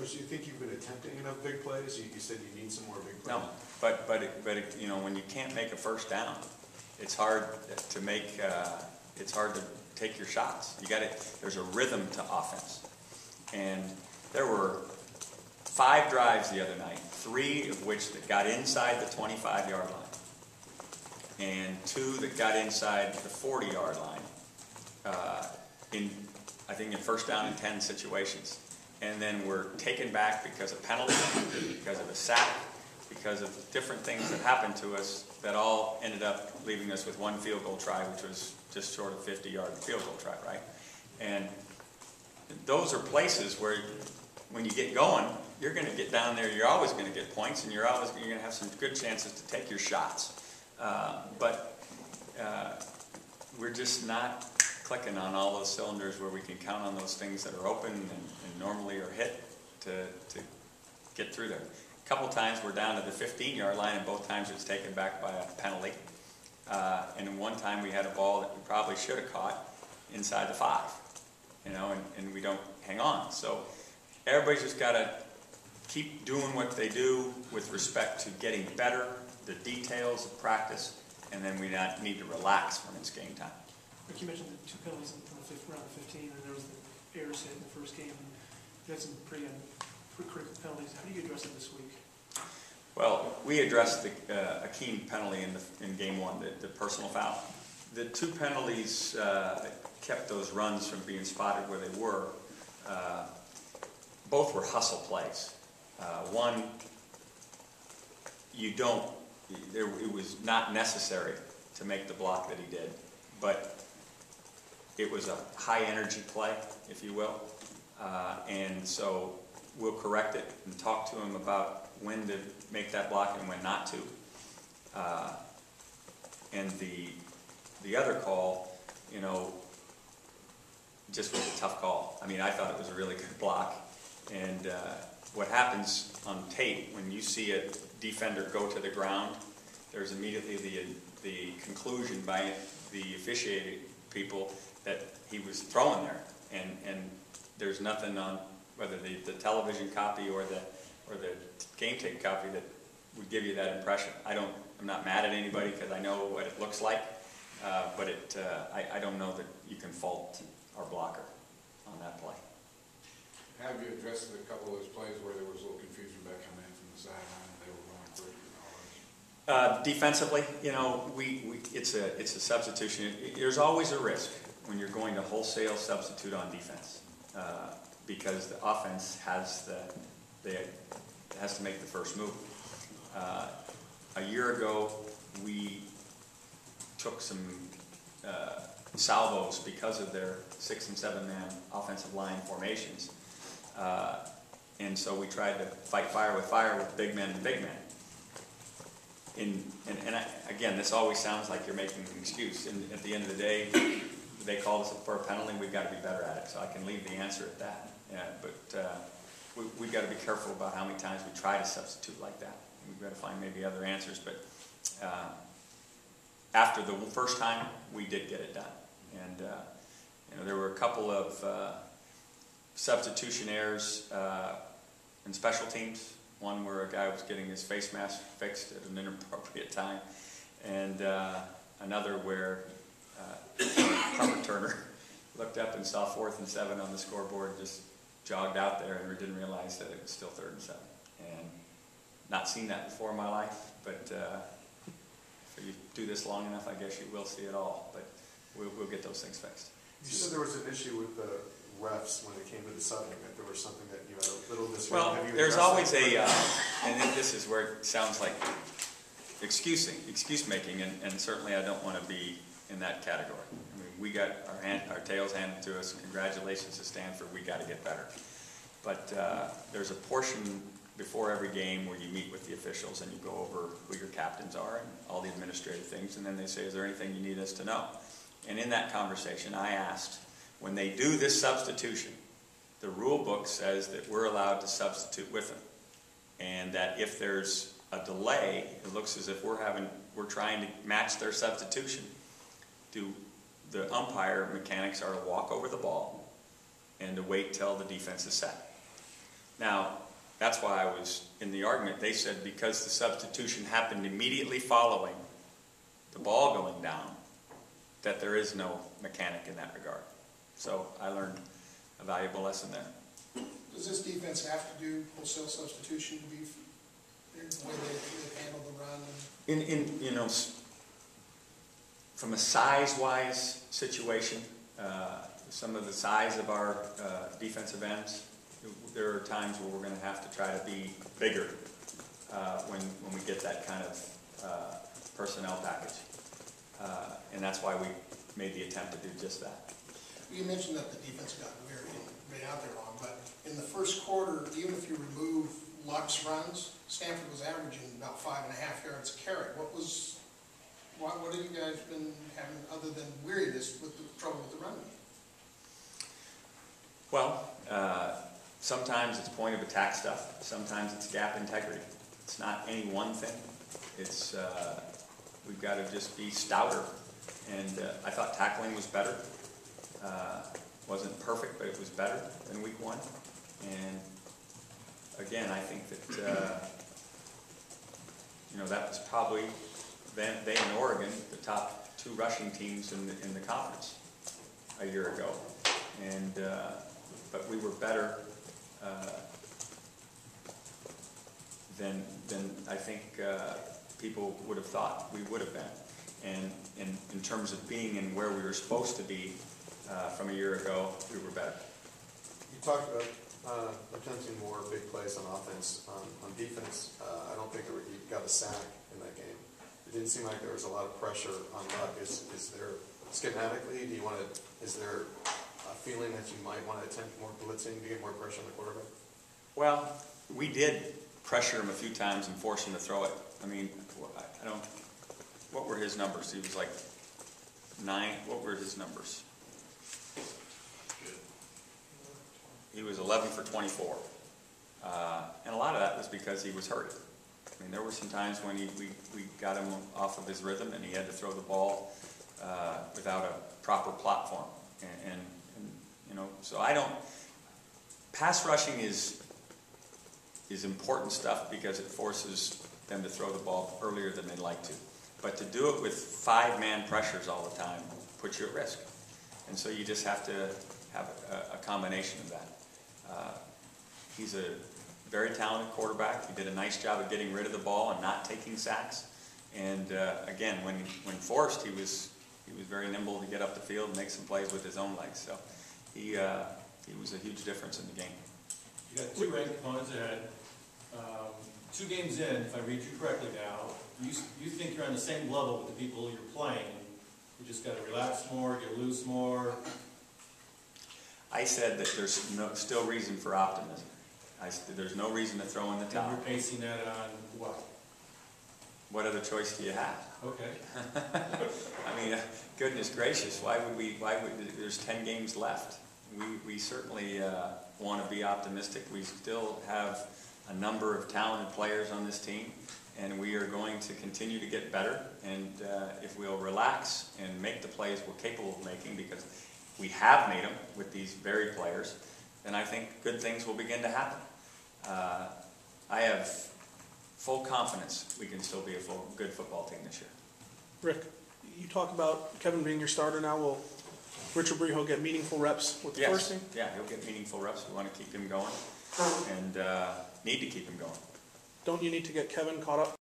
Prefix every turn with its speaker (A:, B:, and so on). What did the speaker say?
A: Coach, do you think you've been attempting enough big plays? You said you need some more big plays.
B: No, but you know, when you can't make a first down, it's hard to make. It's hard to take your shots. You got it. There's a rhythm to offense, and there were 5 drives the other night, 3 of which that got inside the 25-yard line, and 2 that got inside the 40-yard line. I think in first down and 10 situations. And then we're taken back because of penalty, because of a sack, because of different things that happened to us that all ended up leaving us with 1 field goal try, which was just short of 50-yard field goal try, right? And those are places where when you get going, you're going to get down there, you're always going to get points, and you're going to have some good chances to take your shots. But we're just not clicking on all those cylinders where we can count on those things that are open and normally are hit to get through there. A couple times we're down to the 15-yard line, and both times it's taken back by a penalty. And in one time we had a ball that we probably should have caught inside the 5, you know, and we don't hang on. So everybody's just got to keep doing what they do with respect to getting better, the details of practice, and then we need to relax when it's game time.
C: Rick, you mentioned the 2 penalties in the round of 15, and there was the errors hit in the first game. You had some pretty critical penalties. How do you address them this week?
B: Well, we addressed a key penalty in game 1, the personal foul. The 2 penalties kept those runs from being spotted where they were. Both were hustle plays. One, it was not necessary to make the block that he did, but it was a high energy play, if you will, and so we'll correct it and talk to him about when to make that block and when not to. And the other call, you know, just was a tough call. I mean, I thought it was a really good block, and what happens on tape when you see a defender go to the ground, there's immediately the conclusion by the officiating people that he was throwing there, and there's nothing on whether the television copy or the game tape copy that would give you that impression. I'm not mad at anybody because I know what it looks like, but I don't know that you can fault our blocker on that play.
D: Have you addressed a couple of those plays where there was a little confusion about coming in from the sideline and they were going through and all that?
B: Defensively, you know, it's a substitution. There's always a risk when you're going to wholesale substitute on defense because the offense has to make the first move. A year ago, we took some salvos because of their 6- and 7-man offensive line formations. And so we tried to fight fire with big men and big men. Again, this always sounds like you're making an excuse. And at the end of the day, they called us for a penalty. We've got to be better at it. So I can leave the answer at that. But we've got to be careful about how many times we try to substitute like that. We've got to find maybe other answers. But after the first time, we did get it done. And you know, there were a couple of substitution errors in special teams. One where a guy was getting his face mask fixed at an inappropriate time, and another where Robert Turner looked up and saw 4th and 7 on the scoreboard, just jogged out there and didn't realize that it was still 3rd and 7. And not seen that before in my life, but if you do this long enough, I guess you will see it all. But we'll get those things fixed.
A: You said there was an issue with the refs when it came to the subbing, that there was something that you had a little disagreement.
B: Well, there's always and this is where it sounds like excuse making, and certainly I don't want to be in that category. I mean, we got our tails handed to us. Congratulations to Stanford. We got to get better. But there's a portion before every game where you meet with the officials and you go over who your captains are and all the administrative things, and then they say, is there anything you need us to know? And in that conversation, I asked, when they do this substitution, the rule book says that we're allowed to substitute with them, and that if there's a delay, it looks as if we're trying to match their substitution. The umpire mechanics are to walk over the ball and to wait till the defense is set. Now, that's why I was in the argument. They said because the substitution happened immediately following the ball going down, that there is no mechanic in that regard. So I learned a valuable lesson there.
E: Does this defense have to do wholesale substitution to be the way they handle the run?
B: You know, from a size-wise situation, some of the size of our defensive ends, there are times where we're going to have to try to be bigger when we get that kind of personnel package. And that's why we made the attempt to do just that.
E: You mentioned that the defense got very out there long, but in the first quarter, even if you remove Luck's runs, Stanford was averaging about 5.5 yards a carry. What have you guys been having other than weariness with the trouble with the run?
B: Well, sometimes it's point of attack stuff. Sometimes it's gap integrity. It's not any one thing. It's we've got to just be stouter. And I thought tackling was better. Wasn't perfect, but it was better than week 1. And again, I think that you know, that was probably they and Oregon, the top 2 rushing teams in the conference a year ago. And but we were better than I think people would have thought we would have been. And in terms of being in where we were supposed to be from a year ago, we were better.
A: You talked about attempting more big plays on offense. On defense, I don't think you got a sack in that game. It didn't seem like there was a lot of pressure on Luck. Is there, schematically, is there a feeling that you might want to attempt more blitzing to get more pressure on the quarterback?
B: Well, we did pressure him a few times and force him to throw it. I mean, I don't, what were his numbers? He was like 9, what were his numbers? He was 11 for 24. And a lot of that was because he was hurt. I mean, there were some times when we got him off of his rhythm and he had to throw the ball without a proper platform. And you know, so I don't, pass rushing is important stuff because it forces them to throw the ball earlier than they'd like to. But to do it with 5-man pressures all the time puts you at risk. And so you just have to have a combination of that. He's a very talented quarterback. He did a nice job of getting rid of the ball and not taking sacks. And again, when forced, he was very nimble to get up the field and make some plays with his own legs. So he was a huge difference in the game.
F: You got 2 ranked opponents ahead. 2 games in, if I read you correctly now, you think you're on the same level with the people you're playing. You just got to relax more, get loose more.
B: I said that there's still reason for optimism. There's no reason to throw in the towel.
F: And you're basing that on what?
B: What other choice do you have?
F: Okay.
B: I mean, goodness gracious, why would there's 10 games left. We certainly want to be optimistic. We still have a number of talented players on this team, and we are going to continue to get better. And if we'll relax and make the plays we're capable of making, because we have made them with these very players, then I think good things will begin to happen. I have full confidence we can still be a good football team this year.
G: Rick, you talk about Kevin being your starter now. Will Richard Breho get meaningful reps with the first team?
B: Yeah, he'll get meaningful reps. We want to keep him going and need to keep him going.
G: Don't you need to get Kevin caught up